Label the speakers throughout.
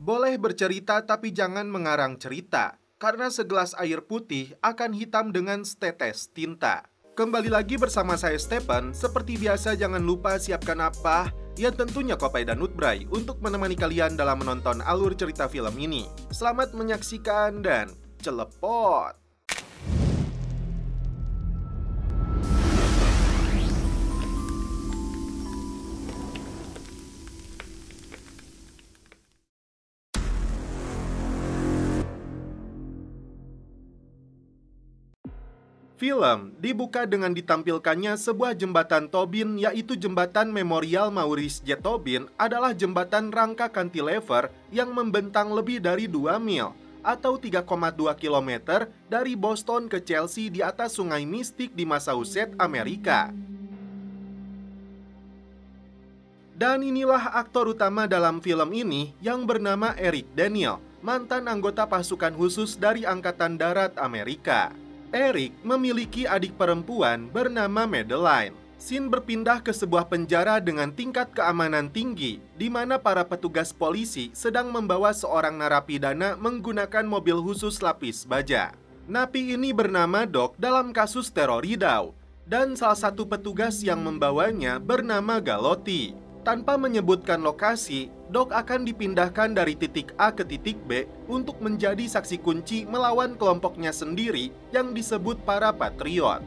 Speaker 1: Boleh bercerita tapi jangan mengarang cerita, karena segelas air putih akan hitam dengan setetes tinta. Kembali lagi bersama saya Stephen, seperti biasa jangan lupa siapkan apa? Ya tentunya Kopai dan Nutbray untuk menemani kalian dalam menonton alur cerita film ini. Selamat menyaksikan dan celepot! Film dibuka dengan ditampilkannya sebuah jembatan Tobin, yaitu jembatan memorial Maurice J. Tobin adalah jembatan rangka cantilever yang membentang lebih dari 2 mil atau 3,2 km dari Boston ke Chelsea di atas sungai Mystic di Massachusetts, Amerika. Dan inilah aktor utama dalam film ini yang bernama Eric Daniel, mantan anggota pasukan khusus dari Angkatan Darat Amerika. Eric memiliki adik perempuan bernama Madeline. Scene berpindah ke sebuah penjara dengan tingkat keamanan tinggi, di mana para petugas polisi sedang membawa seorang narapidana menggunakan mobil khusus lapis baja. Napi ini bernama Doc dalam kasus teror Rideau, dan salah satu petugas yang membawanya bernama Galotti. Tanpa menyebutkan lokasi, Doc akan dipindahkan dari titik A ke titik B untuk menjadi saksi kunci melawan kelompoknya sendiri yang disebut para Patriot.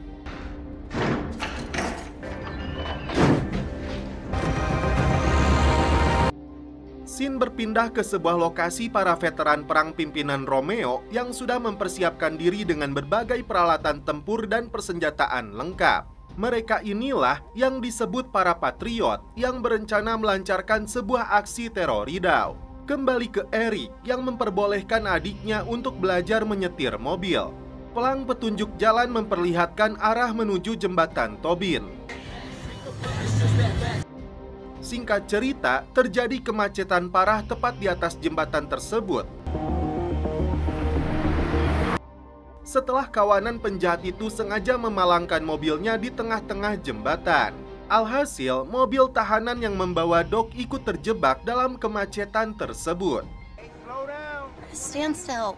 Speaker 1: Scene berpindah ke sebuah lokasi para veteran perang pimpinan Romeo yang sudah mempersiapkan diri dengan berbagai peralatan tempur dan persenjataan lengkap. Mereka inilah yang disebut para Patriot yang berencana melancarkan sebuah aksi teror Rideau. Kembali ke Eric yang memperbolehkan adiknya untuk belajar menyetir mobil. Pelang petunjuk jalan memperlihatkan arah menuju jembatan Tobin. Singkat cerita, terjadi kemacetan parah tepat di atas jembatan tersebut. Setelah kawanan penjahat itu sengaja memalangkan mobilnya di tengah-tengah jembatan. Alhasil, mobil tahanan yang membawa Doc ikut terjebak dalam kemacetan tersebut.
Speaker 2: Stand still.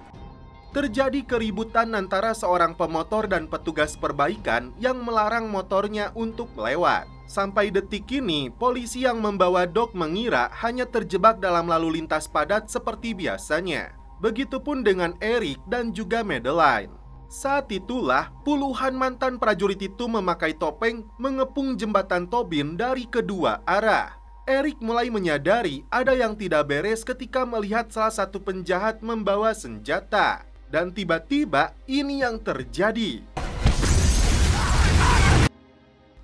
Speaker 1: Terjadi keributan antara seorang pemotor dan petugas perbaikan yang melarang motornya untuk lewat. Sampai detik ini, polisi yang membawa Doc mengira hanya terjebak dalam lalu lintas padat seperti biasanya. Begitupun dengan Eric dan juga Madeline. Saat itulah, puluhan mantan prajurit itu memakai topeng mengepung jembatan Tobin dari kedua arah. Eric mulai menyadari ada yang tidak beres ketika melihat salah satu penjahat membawa senjata. Dan tiba-tiba ini yang terjadi.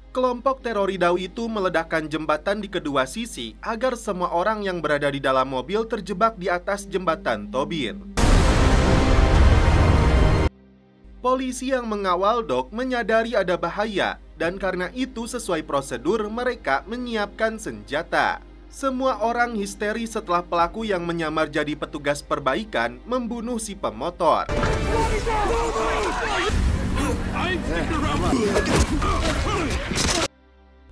Speaker 1: Kelompok teror Rideau itu meledakkan jembatan di kedua sisi agar semua orang yang berada di dalam mobil terjebak di atas jembatan Tobin. Polisi yang mengawal Doc menyadari ada bahaya, dan karena itu sesuai prosedur mereka menyiapkan senjata. Semua orang histeri setelah pelaku yang menyamar jadi petugas perbaikan membunuh si pemotor.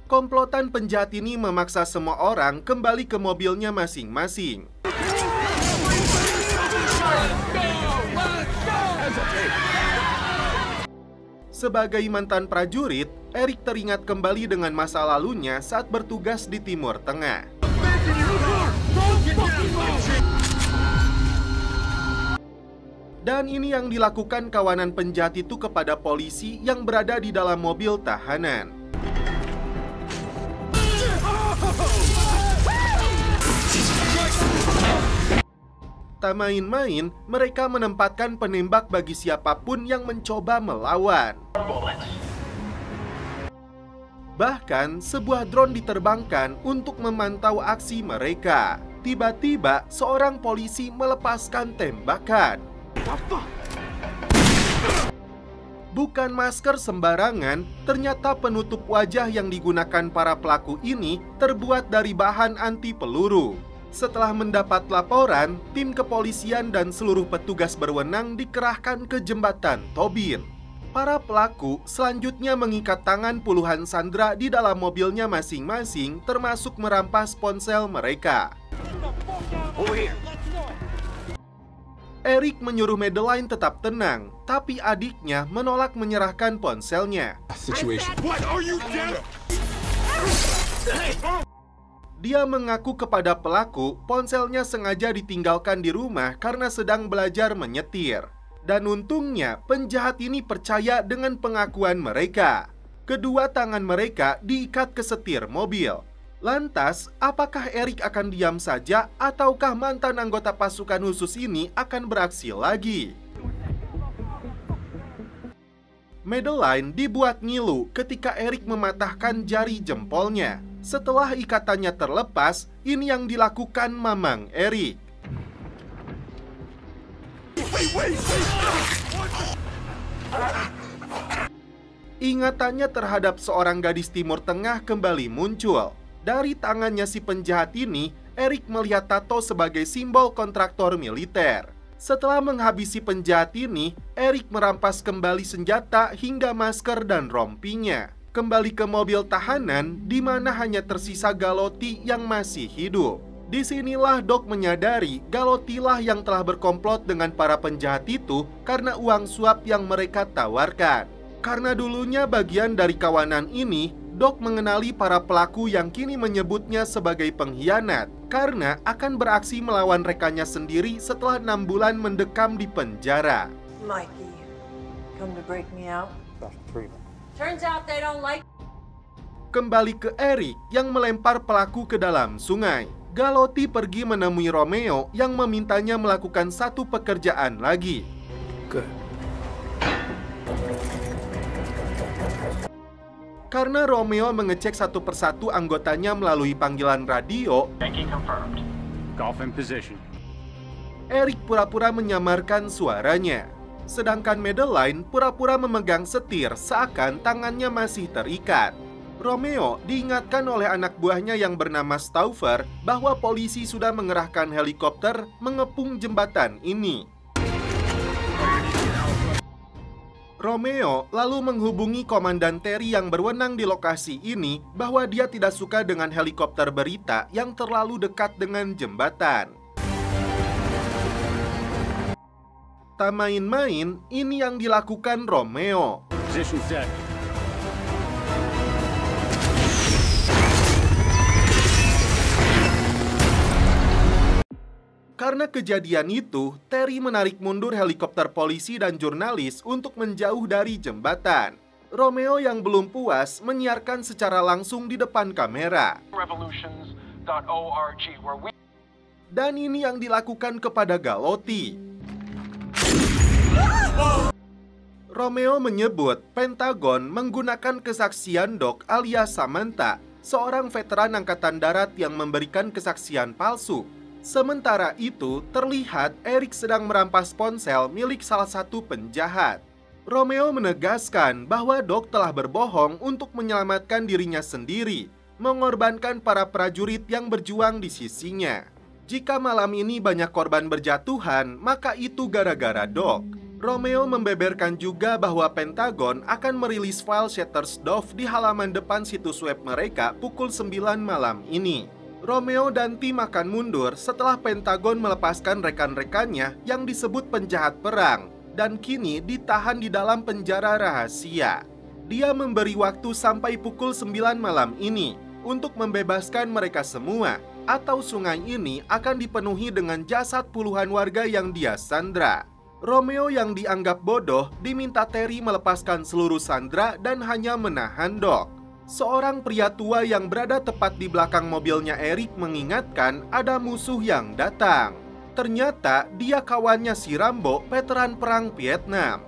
Speaker 1: Komplotan penjahat ini memaksa semua orang kembali ke mobilnya masing-masing. Sebagai mantan prajurit, Eric teringat kembali dengan masa lalunya saat bertugas di Timur Tengah. Dan ini yang dilakukan kawanan penjahat itu kepada polisi yang berada di dalam mobil tahanan. Tak main-main, mereka menempatkan penembak bagi siapapun yang mencoba melawan. Bahkan, sebuah drone diterbangkan untuk memantau aksi mereka. Tiba-tiba, seorang polisi melepaskan tembakan. Bukan masker sembarangan, ternyata penutup wajah yang digunakan para pelaku ini terbuat dari bahan anti peluru. Setelah mendapat laporan, tim kepolisian dan seluruh petugas berwenang dikerahkan ke jembatan Tobin. Para pelaku selanjutnya mengikat tangan puluhan sandera di dalam mobilnya masing-masing, termasuk merampas ponsel mereka. Eric menyuruh Madeline tetap tenang, tapi adiknya menolak menyerahkan ponselnya. Dia mengaku kepada pelaku ponselnya sengaja ditinggalkan di rumah karena sedang belajar menyetir. Dan untungnya penjahat ini percaya dengan pengakuan mereka. Kedua tangan mereka diikat ke setir mobil. Lantas, apakah Eric akan diam saja ataukah mantan anggota pasukan khusus ini akan beraksi lagi? Madeline dibuat ngilu ketika Eric mematahkan jari jempolnya. Setelah ikatannya terlepas, ini yang dilakukan mamang Eric. Ingatannya terhadap seorang gadis Timur Tengah kembali muncul. Dari tangannya si penjahat ini, Eric melihat tato sebagai simbol kontraktor militer. Setelah menghabisi penjahat ini, Eric merampas kembali senjata hingga masker dan rompinya. Kembali ke mobil tahanan, di mana hanya tersisa Galotti yang masih hidup. Disinilah Doc menyadari Galottilah yang telah berkomplot dengan para penjahat itu karena uang suap yang mereka tawarkan. Karena dulunya bagian dari kawanan ini, Doc mengenali para pelaku yang kini menyebutnya sebagai pengkhianat karena akan beraksi melawan rekannya sendiri setelah 6 bulan mendekam di penjara.
Speaker 3: Mikey, come to break me out? Turns out they don't like.
Speaker 1: Kembali ke Eric yang melempar pelaku ke dalam sungai. Galotti pergi menemui Romeo yang memintanya melakukan satu pekerjaan lagi. Karena Romeo mengecek satu persatu anggotanya melalui panggilan radio, Eric pura-pura menyamarkan suaranya. Sedangkan Madeline pura-pura memegang setir seakan tangannya masih terikat. Romeo diingatkan oleh anak buahnya yang bernama Stauffer bahwa polisi sudah mengerahkan helikopter mengepung jembatan ini. Romeo lalu menghubungi Komandan Terry yang berwenang di lokasi ini bahwa dia tidak suka dengan helikopter berita yang terlalu dekat dengan jembatan. Tak main-main, ini yang dilakukan Romeo. Karena kejadian itu, Terry menarik mundur helikopter polisi dan jurnalis untuk menjauh dari jembatan. Romeo yang belum puas menyiarkan secara langsung di depan kamera. Dan ini yang dilakukan kepada Galotti. Romeo menyebut Pentagon menggunakan kesaksian Doc alias Samantha, seorang veteran angkatan darat yang memberikan kesaksian palsu. Sementara itu, terlihat Eric sedang merampas ponsel milik salah satu penjahat. Romeo menegaskan bahwa Doc telah berbohong untuk menyelamatkan dirinya sendiri, mengorbankan para prajurit yang berjuang di sisinya. Jika malam ini banyak korban berjatuhan, maka itu gara-gara Doc. Romeo membeberkan juga bahwa Pentagon akan merilis file Shuttersdorf di halaman depan situs web mereka pukul 9 malam ini. Romeo dan tim akan mundur setelah Pentagon melepaskan rekan-rekannya yang disebut penjahat perang dan kini ditahan di dalam penjara rahasia. Dia memberi waktu sampai pukul 9 malam ini untuk membebaskan mereka semua, atau sungai ini akan dipenuhi dengan jasad puluhan warga yang dia sandra. Romeo yang dianggap bodoh diminta Terry melepaskan seluruh sandera dan hanya menahan Doc. Seorang pria tua yang berada tepat di belakang mobilnya Eric mengingatkan ada musuh yang datang. Ternyata dia kawannya si Rambo, veteran perang Vietnam.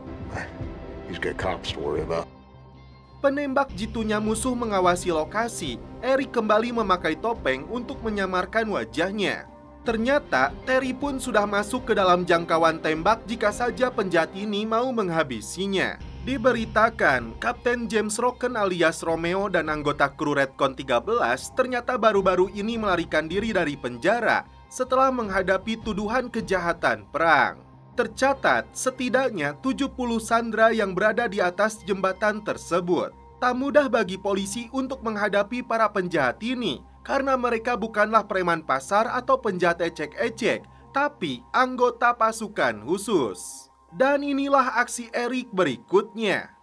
Speaker 1: Penembak jitunya musuh mengawasi lokasi. Eric kembali memakai topeng untuk menyamarkan wajahnya. Ternyata Terry pun sudah masuk ke dalam jangkauan tembak jika saja penjahat ini mau menghabisinya. Diberitakan, Kapten James Rocken alias Romeo dan anggota kru Redcon 13 ternyata baru-baru ini melarikan diri dari penjara setelah menghadapi tuduhan kejahatan perang. Tercatat, setidaknya 70 sandera yang berada di atas jembatan tersebut. Tak mudah bagi polisi untuk menghadapi para penjahat ini, karena mereka bukanlah preman pasar atau penjahat ecek-ecek, tapi anggota pasukan khusus. Dan inilah aksi Eric berikutnya.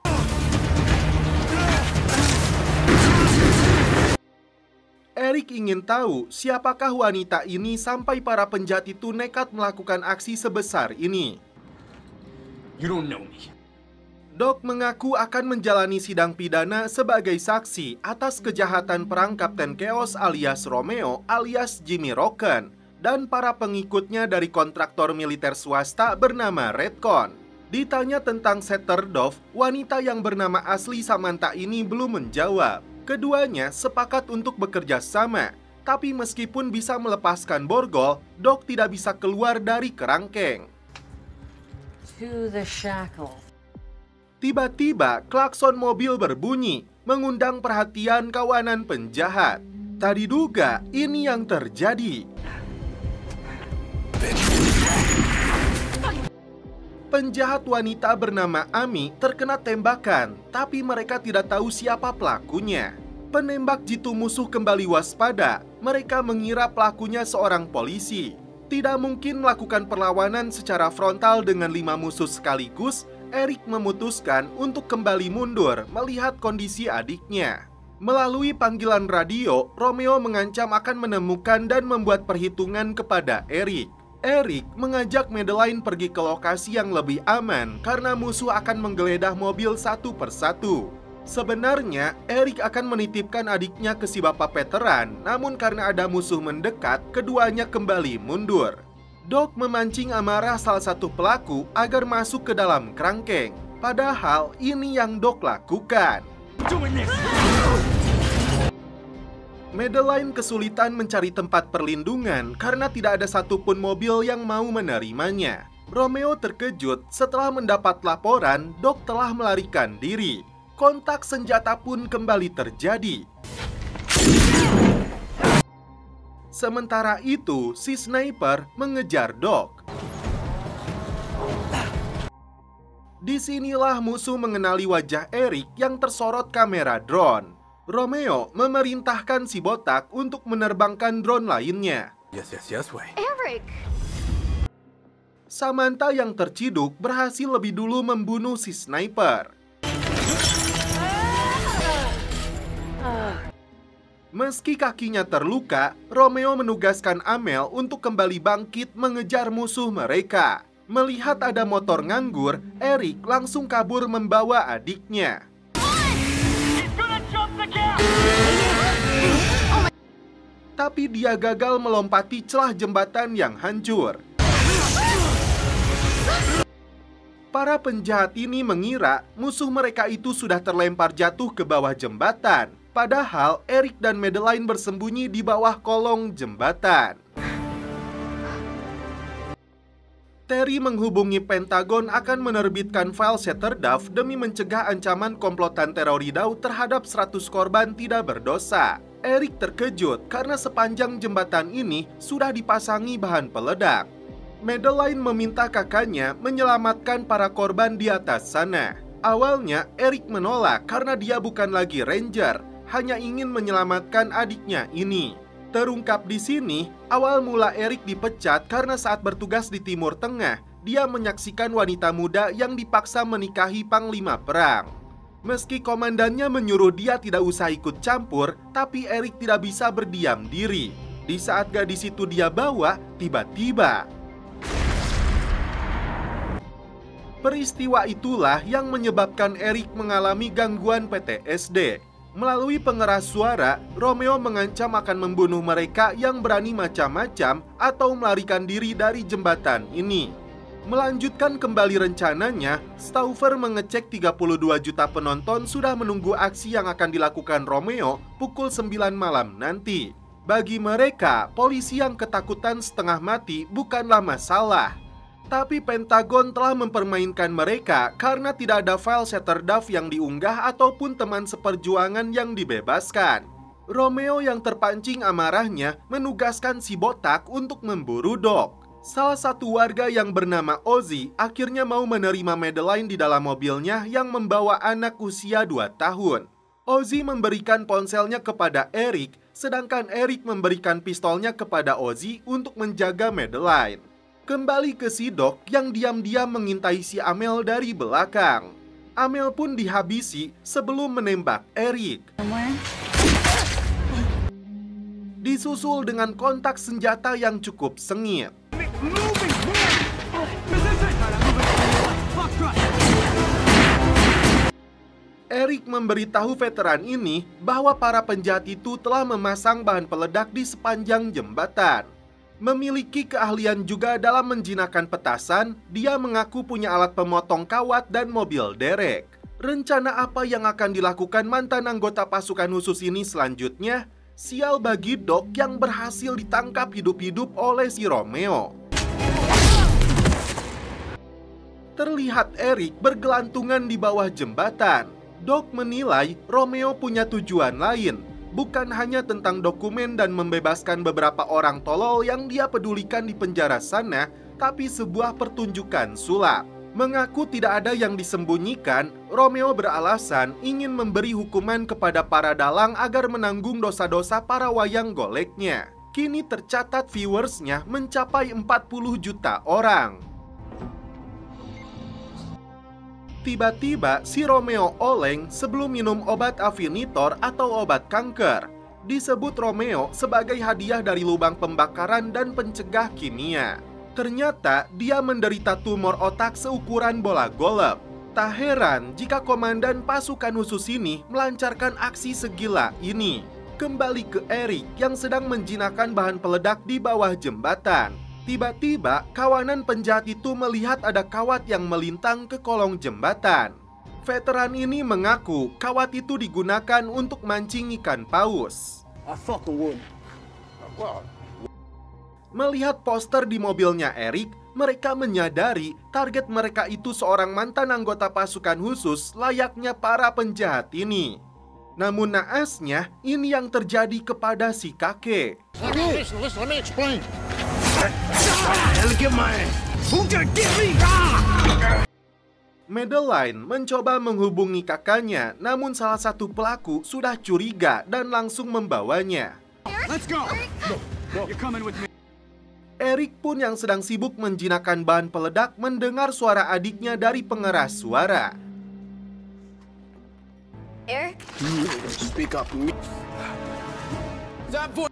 Speaker 1: Eric ingin tahu siapakah wanita ini sampai para penjahat itu nekat melakukan aksi sebesar ini.
Speaker 4: You don't know me.
Speaker 1: Doc mengaku akan menjalani sidang pidana sebagai saksi atas kejahatan perang Kapten Chaos alias Romeo alias Jimmy Rocken dan para pengikutnya dari kontraktor militer swasta bernama Redcon. Ditanya tentang Setterdorf, wanita yang bernama asli Samantha ini belum menjawab. Keduanya sepakat untuk bekerja sama, tapi meskipun bisa melepaskan borgol, Doc tidak bisa keluar dari kerangkeng.
Speaker 3: To the shackle.
Speaker 1: Tiba-tiba klakson mobil berbunyi, mengundang perhatian kawanan penjahat. Tak diduga ini yang terjadi. Penjahat wanita bernama Ami terkena tembakan, tapi mereka tidak tahu siapa pelakunya. Penembak jitu musuh kembali waspada. Mereka mengira pelakunya seorang polisi. Tidak mungkin melakukan perlawanan secara frontal dengan 5 musuh sekaligus. Eric memutuskan untuk kembali mundur melihat kondisi adiknya. Melalui panggilan radio, Romeo mengancam akan menemukan dan membuat perhitungan kepada Eric. Eric mengajak Madeline pergi ke lokasi yang lebih aman karena musuh akan menggeledah mobil satu persatu. Sebenarnya, Eric akan menitipkan adiknya ke si bapak veteran, namun karena ada musuh mendekat, keduanya kembali mundur. Doc memancing amarah salah satu pelaku agar masuk ke dalam kerangkeng. Padahal ini yang Doc lakukan. Madeline kesulitan mencari tempat perlindungan karena tidak ada satupun mobil yang mau menerimanya. Romeo terkejut setelah mendapat laporan Doc telah melarikan diri. Kontak senjata pun kembali terjadi. Sementara itu, si sniper mengejar Doc. Disinilah musuh mengenali wajah Eric yang tersorot kamera drone. Romeo memerintahkan si botak untuk menerbangkan drone lainnya.
Speaker 4: Yes, way.
Speaker 2: Eric!
Speaker 1: Samantha yang terciduk berhasil lebih dulu membunuh si sniper. Meski kakinya terluka, Romeo menugaskan Amel untuk kembali bangkit mengejar musuh mereka. Melihat ada motor nganggur, Eric langsung kabur membawa adiknya. Tapi dia gagal melompati celah jembatan yang hancur. Para penjahat ini mengira musuh mereka itu sudah terlempar jatuh ke bawah jembatan. Padahal Eric dan Madeline bersembunyi di bawah kolong jembatan. Terry menghubungi Pentagon akan menerbitkan file Setterdorf demi mencegah ancaman komplotan teroridau terhadap 100 korban tidak berdosa. Eric terkejut karena sepanjang jembatan ini sudah dipasangi bahan peledak. Madeline meminta kakaknya menyelamatkan para korban di atas sana. Awalnya Eric menolak karena dia bukan lagi ranger, hanya ingin menyelamatkan adiknya ini. Terungkap di sini, awal mula Eric dipecat karena saat bertugas di Timur Tengah, dia menyaksikan wanita muda yang dipaksa menikahi panglima perang. Meski komandannya menyuruh dia tidak usah ikut campur, tapi Eric tidak bisa berdiam diri. Di saat gadis itu dia bawa, tiba-tiba peristiwa itulah yang menyebabkan Eric mengalami gangguan PTSD. Melalui pengeras suara, Romeo mengancam akan membunuh mereka yang berani macam-macam atau melarikan diri dari jembatan ini. Melanjutkan kembali rencananya, Stauffer mengecek 32 juta penonton sudah menunggu aksi yang akan dilakukan Romeo pukul 9 malam nanti. Bagi mereka, polisi yang ketakutan setengah mati bukanlah masalah. Tapi Pentagon telah mempermainkan mereka karena tidak ada file Setterdorf yang diunggah ataupun teman seperjuangan yang dibebaskan. Romeo yang terpancing amarahnya menugaskan si botak untuk memburu Doc. Salah satu warga yang bernama Ozzy akhirnya mau menerima Madeline di dalam mobilnya yang membawa anak usia 2 tahun. Ozzy memberikan ponselnya kepada Eric, sedangkan Eric memberikan pistolnya kepada Ozzy untuk menjaga Madeline. Kembali ke si Doc yang diam-diam mengintai si Amel dari belakang. Amel pun dihabisi sebelum menembak Eric. Disusul dengan kontak senjata yang cukup sengit. Eric memberitahu veteran ini bahwa para penjahat itu telah memasang bahan peledak di sepanjang jembatan. Memiliki keahlian juga dalam menjinakkan petasan, dia mengaku punya alat pemotong kawat dan mobil derek. Rencana apa yang akan dilakukan mantan anggota pasukan khusus ini selanjutnya? Sial bagi Doc yang berhasil ditangkap hidup-hidup oleh si Romeo. Terlihat Eric bergelantungan di bawah jembatan. Doc menilai Romeo punya tujuan lain, bukan hanya tentang dokumen dan membebaskan beberapa orang tolol yang dia pedulikan di penjara sana, tapi sebuah pertunjukan sulap. Mengaku tidak ada yang disembunyikan, Romeo beralasan ingin memberi hukuman kepada para dalang agar menanggung dosa-dosa para wayang goleknya. Kini tercatat viewersnya mencapai 40 juta orang. Tiba-tiba si Romeo oleng sebelum minum obat Afinitor atau obat kanker. Disebut Romeo sebagai hadiah dari lubang pembakaran dan pencegah kimia. Ternyata dia menderita tumor otak seukuran bola golf. Tak heran jika komandan pasukan khusus ini melancarkan aksi segila ini. Kembali ke Eric yang sedang menjinakkan bahan peledak di bawah jembatan. Tiba-tiba, kawanan penjahat itu melihat ada kawat yang melintang ke kolong jembatan. Veteran ini mengaku kawat itu digunakan untuk mancing ikan paus. Melihat poster di mobilnya Eric, mereka menyadari target mereka itu seorang mantan anggota pasukan khusus layaknya para penjahat ini. Namun naasnya, ini yang terjadi kepada si kakek.
Speaker 5: Listen, let me explain.
Speaker 1: Madeline mencoba menghubungi kakaknya, namun salah satu pelaku sudah curiga dan langsung membawanya.
Speaker 4: Let's go. You're coming with me.
Speaker 1: Eric pun yang sedang sibuk menjinakkan bahan peledak mendengar suara adiknya dari pengeras suara.
Speaker 2: Eric?
Speaker 4: Speak up. That voice.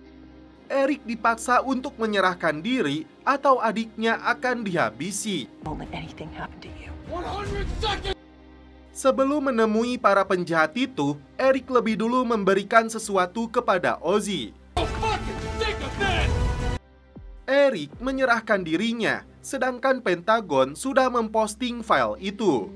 Speaker 1: Eric dipaksa untuk menyerahkan diri atau adiknya akan dihabisi. Sebelum menemui para penjahat itu, Eric lebih dulu memberikan sesuatu kepada Ozzy. Eric menyerahkan dirinya, sedangkan Pentagon sudah memposting file itu.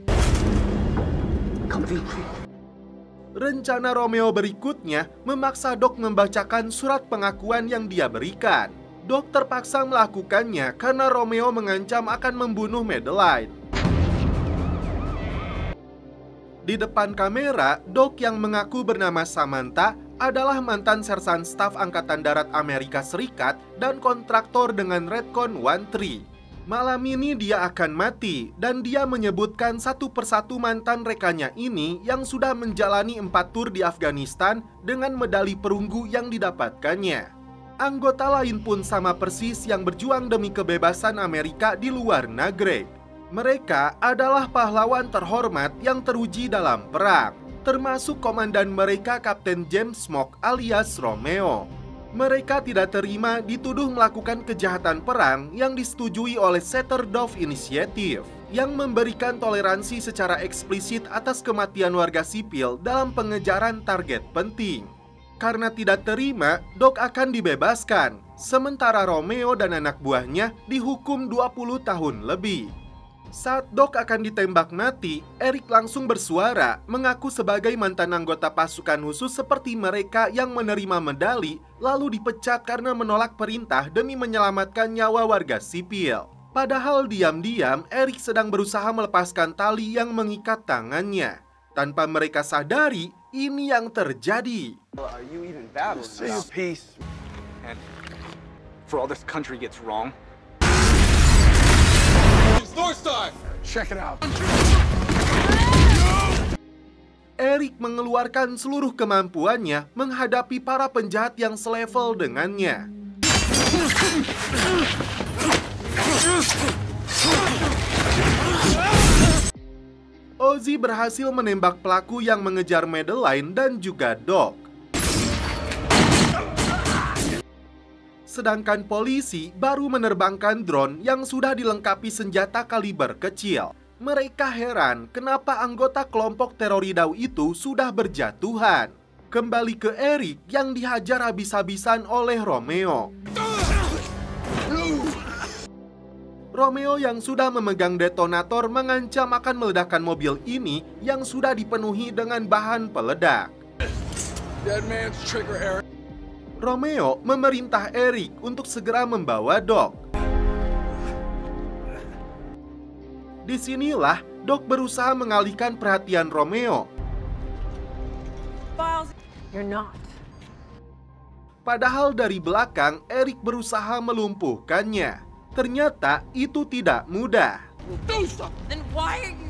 Speaker 1: Rencana Romeo berikutnya memaksa Doc membacakan surat pengakuan yang dia berikan. Doc terpaksa melakukannya karena Romeo mengancam akan membunuh Madeline. Di depan kamera, Doc yang mengaku bernama Samantha adalah mantan sersan staf Angkatan Darat Amerika Serikat dan kontraktor dengan Redcon 13. Malam ini dia akan mati dan dia menyebutkan satu persatu mantan rekannya ini yang sudah menjalani 4 tur di Afghanistan dengan medali perunggu yang didapatkannya. Anggota lain pun sama persis yang berjuang demi kebebasan Amerika di luar negeri. Mereka adalah pahlawan terhormat yang teruji dalam perang, termasuk komandan mereka Kapten James Smoke alias Romeo. Mereka tidak terima dituduh melakukan kejahatan perang yang disetujui oleh Settlerdorf Initiative yang memberikan toleransi secara eksplisit atas kematian warga sipil dalam pengejaran target penting. Karena tidak terima, Doc akan dibebaskan, sementara Romeo dan anak buahnya dihukum 20 tahun lebih. Saat Doc akan ditembak mati, Eric langsung bersuara mengaku sebagai mantan anggota pasukan khusus seperti mereka yang menerima medali lalu dipecat karena menolak perintah demi menyelamatkan nyawa warga sipil. Padahal diam-diam Eric sedang berusaha melepaskan tali yang mengikat tangannya. Tanpa mereka sadari, ini yang terjadi.
Speaker 4: For all this country gets wrong. Check it out.
Speaker 1: Eric mengeluarkan seluruh kemampuannya menghadapi para penjahat yang selevel dengannya. Ozzy berhasil menembak pelaku yang mengejar Madeline dan juga Doc. Sedangkan polisi baru menerbangkan drone yang sudah dilengkapi senjata kaliber kecil. Mereka heran kenapa anggota kelompok teroridau itu sudah berjatuhan. Kembali ke Eric yang dihajar habis-habisan oleh Romeo. Romeo yang sudah memegang detonator mengancam akan meledakkan mobil ini yang sudah dipenuhi dengan bahan peledak. Romeo memerintah Eric untuk segera membawa Doc. Disinilah Doc berusaha mengalihkan perhatian Romeo.
Speaker 3: You're not.
Speaker 1: Padahal dari belakang Eric berusaha melumpuhkannya. Ternyata itu tidak mudah.
Speaker 3: Then why are you...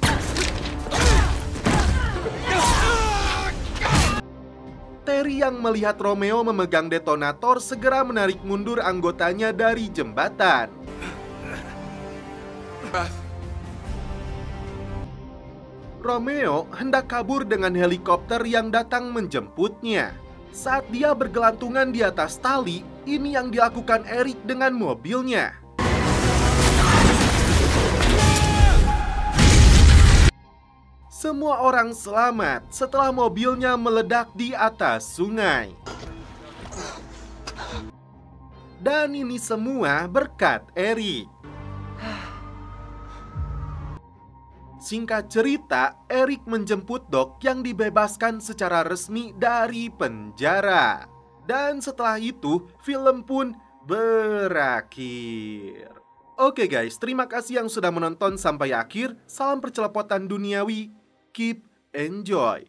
Speaker 1: Terry yang melihat Romeo memegang detonator segera menarik mundur anggotanya dari jembatan. Romeo hendak kabur dengan helikopter yang datang menjemputnya. Saat dia bergelantungan di atas tali, ini yang dilakukan Eric dengan mobilnya. Semua orang selamat setelah mobilnya meledak di atas sungai. Dan ini semua berkat Eric. Singkat cerita, Eric menjemput Doc yang dibebaskan secara resmi dari penjara. Dan setelah itu, film pun berakhir. Oke guys, terima kasih yang sudah menonton sampai akhir. Salam percelepotan duniawi. Keep enjoy.